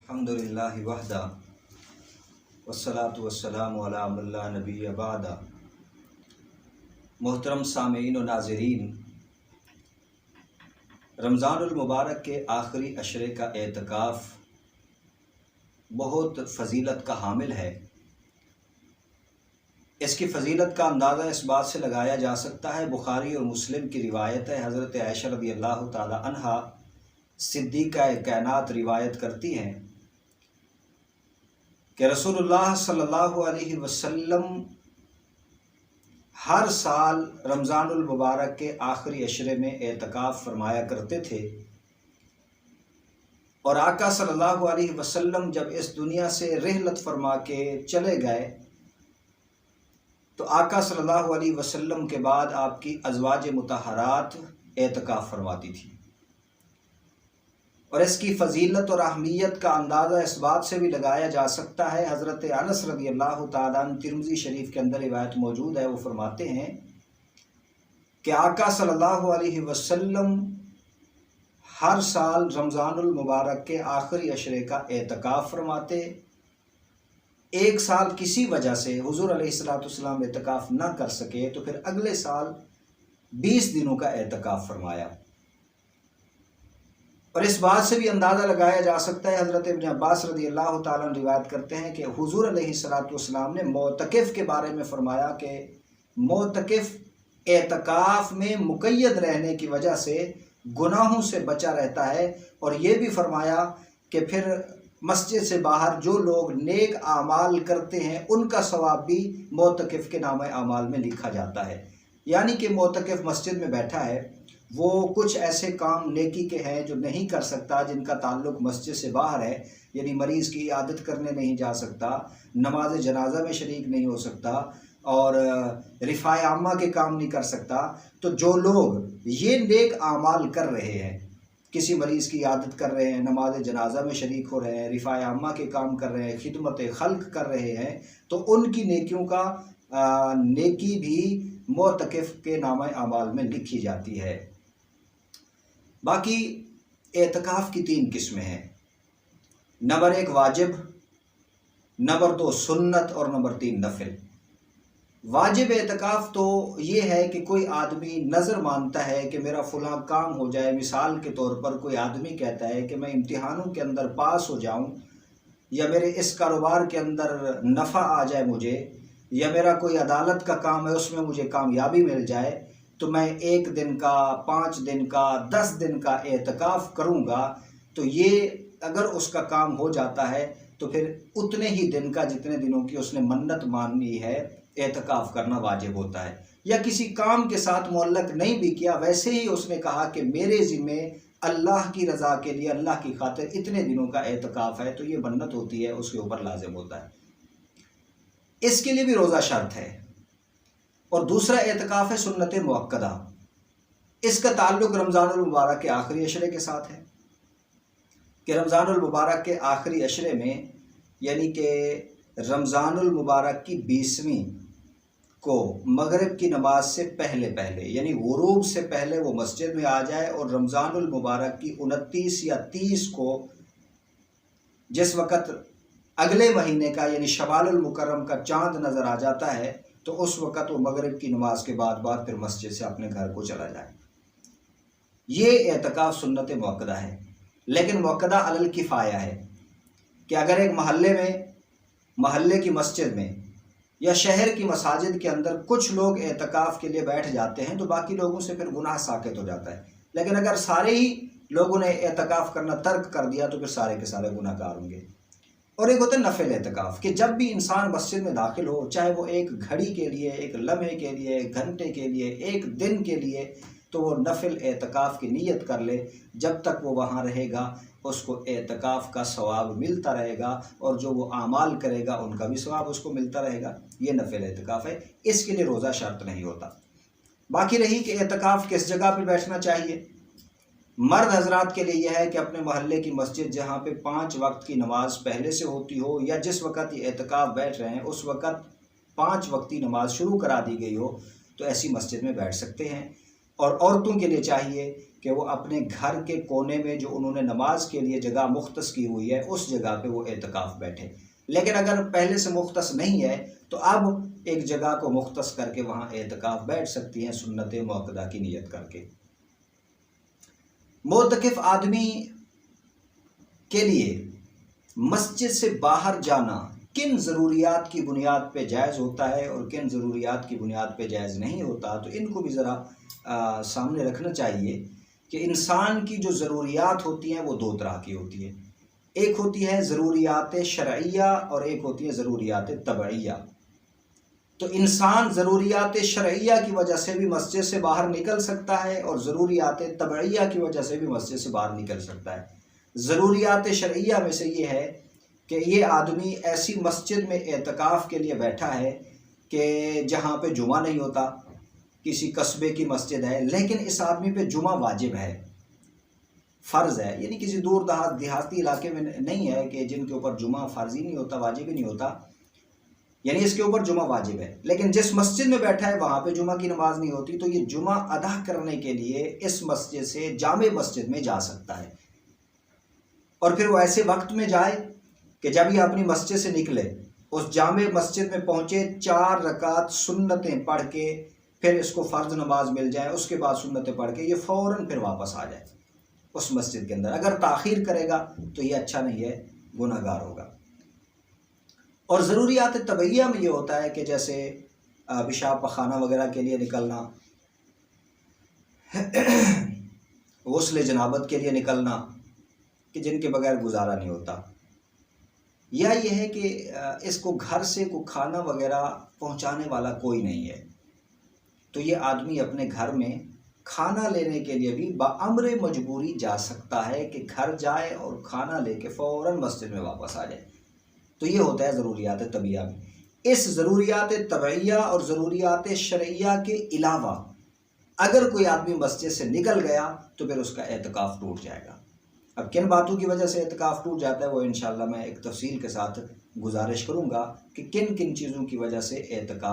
الحمدللہ وحدہ والصلاۃ والسلام علی من لا نبی بعدہ۔ محترم سامعین و ناظرین، رمضان المبارک کے آخری عشرے کا اعتکاف بہت فضیلت کا حامل ہے۔ اس کی فضیلت کا اندازہ اس بات سے لگایا جا سکتا ہے، بخاری اور مسلم کی روایت ہے، حضرت عائشہ رضی اللہ تعالی عنہا صدیقہ کائنات روایت کرتی ہیں کہ رسول اللہ صلی اللہ علیہ وسلم ہر سال رمضان المبارک کے آخری عشرے میں اعتکاف فرمایا کرتے تھے، اور آقا صلی اللہ علیہ وسلم جب اس دنیا سے رحلت فرما کے چلے گئے تو آقا صلی اللہ علیہ وسلم کے بعد آپ کی ازواج مطہرات اعتکاف فرماتی تھی، اور اس کی فضیلت اور اہمیت کا اندازہ اس بات سے بھی لگایا جا سکتا ہے۔ حضرت انس رضی اللہ تعالیٰ عنہ ترمذی شریف کے اندر روایت موجود ہے، وہ فرماتے ہیں کہ آقا صلی اللہ علیہ وسلم ہر سال رمضان المبارک کے آخری عشرے کا اعتکاف فرماتے۔ ایک سال کسی وجہ سے حضور علیہ السلام اعتکاف نہ کر سکے تو پھر اگلے سال 20 دنوں کا اعتکاف فرمایا، اور اس بات سے بھی اندازہ لگایا جا سکتا ہے، حضرت ابن عباس رضی اللہ تعالیٰ عنہ روایت کرتے ہیں کہ حضور علیہ السلام نے معتکف کے بارے میں فرمایا کہ معتکف اعتکاف میں مقید رہنے کی وجہ سے گناہوں سے بچا رہتا ہے، اور یہ بھی فرمایا کہ پھر مسجد سے باہر جو لوگ نیک اعمال کرتے ہیں ان کا ثواب بھی معتکف کے نامہ اعمال میں لکھا جاتا ہے۔ یعنی کہ معتکف مسجد میں بیٹھا ہے، وہ کچھ ایسے کام نیکی کے ہیں جو نہیں کر سکتا، جن کا تعلق مسجد سے باہر ہے، یعنی مریض کی عیادت کرنے نہیں جا سکتا، نماز جنازہ میں شریک نہیں ہو سکتا، اور رفاع عامہ کے کام نہیں کر سکتا۔ تو جو لوگ یہ نیک اعمال کر رہے ہیں، کسی مریض کی عیادت کر رہے ہیں، نماز جنازہ میں شریک ہو رہے ہیں، رفاع عامہ کے کام کر رہے ہیں، خدمت خلق کر رہے ہیں، تو ان کی نیکیوں کا نیکی بھی معتکف کے نامہ اعمال میں لکھی جاتی ہے۔ باقی اعتکاف کی 3 قسمیں ہیں، نمبر 1 واجب، نمبر 2 سنت، اور نمبر 3 نفل۔ واجب اعتکاف تو یہ ہے کہ کوئی آدمی نظر مانتا ہے کہ میرا فلاں کام ہو جائے۔ مثال کے طور پر کوئی آدمی کہتا ہے کہ میں امتحانوں کے اندر پاس ہو جاؤں، یا میرے اس کاروبار کے اندر نفع آ جائے مجھے، یا میرا کوئی عدالت کا کام ہے اس میں مجھے کامیابی مل جائے، تو میں 1 دن کا، 5 دن کا، 10 دن کا اعتکاف کروں گا۔ تو یہ اگر اس کا کام ہو جاتا ہے تو پھر اتنے ہی دن کا، جتنے دنوں کی اس نے منت مانی ہے، اعتکاف کرنا واجب ہوتا ہے۔ یا کسی کام کے ساتھ معلق نہیں بھی کیا، ویسے ہی اس نے کہا کہ میرے ذمے اللہ کی رضا کے لیے، اللہ کی خاطر اتنے دنوں کا اعتکاف ہے، تو یہ منت ہوتی ہے، اس کے اوپر لازم ہوتا ہے۔ اس کے لیے بھی روزہ شرط ہے۔ اور دوسرا اعتکاف ہے سنت مؤکدہ، اس کا تعلق رمضان المبارک کے آخری عشرے کے ساتھ ہے، کہ رمضان المبارک کے آخری عشرے میں، یعنی کہ رمضان المبارک کی 20ویں کو مغرب کی نماز سے پہلے یعنی غروب سے پہلے وہ مسجد میں آ جائے، اور رمضان المبارک کی 29 یا 30 کو جس وقت اگلے مہینے کا یعنی شوال المکرم کا چاند نظر آ جاتا ہے، تو اس وقت وہ مغرب کی نماز کے بعد پھر مسجد سے اپنے گھر کو چلا جائے۔ یہ اعتکاف سنت مؤکدہ ہے، لیکن مؤکدہ علی الکفایہ ہے، کہ اگر ایک محلے کی مسجد میں یا شہر کی مساجد کے اندر کچھ لوگ اعتکاف کے لیے بیٹھ جاتے ہیں تو باقی لوگوں سے پھر گناہ ساقط ہو جاتا ہے، لیکن اگر سارے ہی لوگوں نے اعتکاف کرنا ترک کر دیا تو پھر سارے کے سارے گناہ گار ہوں گے۔ اور ایک ہوتا ہے نفل اعتکاف، کہ جب بھی انسان مسجد میں داخل ہو، چاہے وہ 1 گھڑی کے لیے، 1 لمحے کے لیے، 1 گھنٹے کے لیے، 1 دن کے لیے، تو وہ نفل اعتکاف کی نیت کر لے۔ جب تک وہ وہاں رہے گا اس کو اعتکاف کا ثواب ملتا رہے گا، اور جو وہ اعمال کرے گا ان کا بھی ثواب اس کو ملتا رہے گا۔ یہ نفل اعتکاف ہے، اس کے لیے روزہ شرط نہیں ہوتا۔ باقی رہی کہ اعتکاف کس جگہ پہ بیٹھنا چاہیے، مرد حضرات کے لیے یہ ہے کہ اپنے محلے کی مسجد جہاں پہ 5 وقت کی نماز پہلے سے ہوتی ہو، یا جس وقت یہ اعتکاف بیٹھ رہے ہیں اس وقت 5 وقتی نماز شروع کرا دی گئی ہو، تو ایسی مسجد میں بیٹھ سکتے ہیں۔ اور عورتوں کے لیے چاہیے کہ وہ اپنے گھر کے کونے میں جو انہوں نے نماز کے لیے جگہ مختص کی ہوئی ہے اس جگہ پہ وہ اعتکاف بیٹھے. لیکن اگر پہلے سے مختص نہیں ہے تو اب ایک جگہ کو مختص کر کے وہاں اعتکاف بیٹھ سکتی ہیں سنت مؤکدہ کی نیت کر کے. معتکف آدمی کے لیے مسجد سے باہر جانا کن ضروریات کی بنیاد پہ جائز ہوتا ہے اور کن ضروریات کی بنیاد پہ جائز نہیں ہوتا، تو ان کو بھی ذرا سامنے رکھنا چاہیے کہ انسان کی جو ضروریات ہوتی ہیں وہ دو طرح کی ہوتی ہیں. ایک ہوتی ہے ضروریات شرعیہ اور ایک ہوتی ہے ضروریات طبعیہ. تو انسان ضروریات شرعیہ کی وجہ سے بھی مسجد سے باہر نکل سکتا ہے اور ضروریات طبعیہ کی وجہ سے بھی مسجد سے باہر نکل سکتا ہے. ضروریات شرعیہ میں سے یہ ہے کہ یہ آدمی ایسی مسجد میں اعتکاف کے لیے بیٹھا ہے کہ جہاں پہ جمعہ نہیں ہوتا، کسی قصبے کی مسجد ہے لیکن اس آدمی پہ جمعہ واجب ہے، فرض ہے، یعنی کسی دور دیہاتی علاقے میں نہیں ہے کہ جن کے اوپر جمعہ فرض ہی نہیں ہوتا، واجب ہی نہیں ہوتا، یعنی اس کے اوپر جمعہ واجب ہے، لیکن جس مسجد میں بیٹھا ہے وہاں پہ جمعہ کی نماز نہیں ہوتی، تو یہ جمعہ ادا کرنے کے لیے اس مسجد سے جامع مسجد میں جا سکتا ہے. اور پھر وہ ایسے وقت میں جائے کہ جب یہ اپنی مسجد سے نکلے، اس جامع مسجد میں پہنچے، 4 رکعت سنتیں پڑھ کے پھر اس کو فرض نماز مل جائے، اس کے بعد سنتیں پڑھ کے یہ فوراً پھر واپس آ جائے اس مسجد کے اندر. اگر تاخیر کرے گا تو یہ اچھا نہیں ہے، گناہ گار ہوگا. اور ضروریات طبعیہ میں یہ ہوتا ہے کہ جیسے پیشاب پخانہ وغیرہ کے لیے نکلنا، غسل جنابت کے لیے نکلنا، کہ جن کے بغیر گزارا نہیں ہوتا، یا یہ ہے کہ اس کو گھر سے کوئی کھانا وغیرہ پہنچانے والا کوئی نہیں ہے، تو یہ آدمی اپنے گھر میں کھانا لینے کے لیے بھی بامر مجبوری جا سکتا ہے کہ گھر جائے اور کھانا لے کے فوراً مسجد میں واپس آ جائے. تو یہ ہوتا ہے ضروریات طبعیہ میں. اس ضروریات طبعیہ اور ضروریات شرعیہ کے علاوہ اگر کوئی آدمی مسجد سے نکل گیا تو پھر اس کا اعتکاف ٹوٹ جائے گا. اب کن باتوں کی وجہ سے اعتکاف ٹوٹ جاتا ہے وہ انشاءاللہ میں ایک تفصیل کے ساتھ گزارش کروں گا کہ کن کن چیزوں کی وجہ سے اعتکاف